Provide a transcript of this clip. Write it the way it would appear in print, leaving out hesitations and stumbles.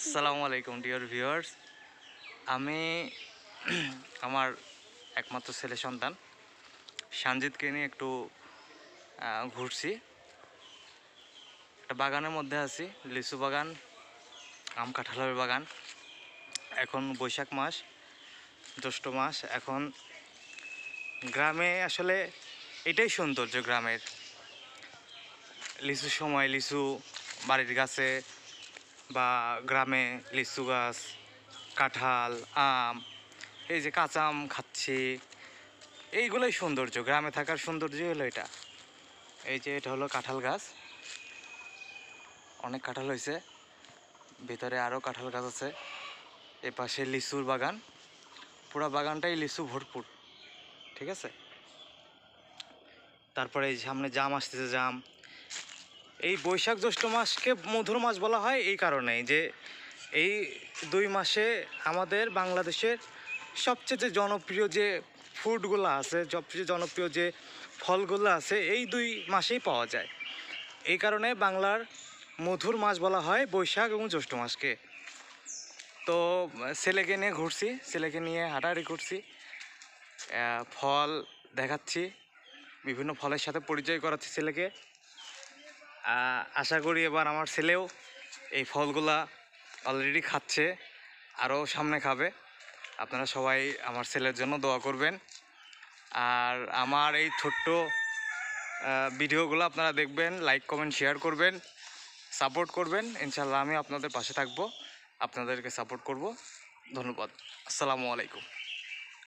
আসসালামু আলাইকুম dear viewers. আমি আমার একমাত্র ছেলে সন্তান সানজিদকে নিয়ে একটু ঘুরছি। একটা বাগানের মধ্যে আছি, লিচু বাগান, আম কাঁঠালের বাগান। এখন বৈশাখ মাস, জ্যৈষ্ঠ মাস। এখন গ্রামে আসলে এটাই সৌন্দর্য গ্রামের। লিচুর সময় লিচু বাড়ির গাছে বা গ্রামে লিচু গাছ, কাঁঠাল, আম, এই যে কাঁচা আম খাচ্ছি, এইগুলোই সৌন্দর্য। গ্রামে থাকার সৌন্দর্য হলো এটা। এই যে এটা হলো কাঁঠাল গাছ, অনেক কাঁঠাল হয়েছে, ভিতরে আরও কাঁঠাল গাছ আছে। এ পাশে লিচুর বাগান, পুরো বাগানটাই লিচু ভরপুর, ঠিক আছে। তারপরে এই সামনে জাম আসতেছে, জাম। এই বৈশাখ জ্যৈষ্ঠ মাসকে মধুর মাস বলা হয় এই কারণেই যে এই দুই মাসে আমাদের বাংলাদেশের সবচেয়ে জনপ্রিয় যে ফুডগুলো আছে, সবচেয়ে জনপ্রিয় যে ফলগুলো আছে, এই দুই মাসেই পাওয়া যায়। এই কারণে বাংলার মধুর মাস বলা হয় বৈশাখ এবং জ্যৈষ্ঠ মাসকে। তো ছেলেকে নিয়ে ঘুরছি, ছেলেকে নিয়ে হাঁটাহাঁটি করছি, ফল দেখাচ্ছি, বিভিন্ন ফলের সাথে পরিচয় করাচ্ছি ছেলেকে। আশা করি এবার আমার ছেলেও এই ফলগুলা অলরেডি খাচ্ছে, আরও সামনে খাবে। আপনারা সবাই আমার ছেলের জন্য দোয়া করবেন। আর আমার এই ছোট্ট ভিডিওগুলো আপনারা দেখবেন, লাইক কমেন্ট শেয়ার করবেন, সাপোর্ট করবেন। ইনশাল্লাহ আমি আপনাদের পাশে থাকবো, আপনাদেরকে সাপোর্ট করব। ধন্যবাদ। আসসালামু আলাইকুম।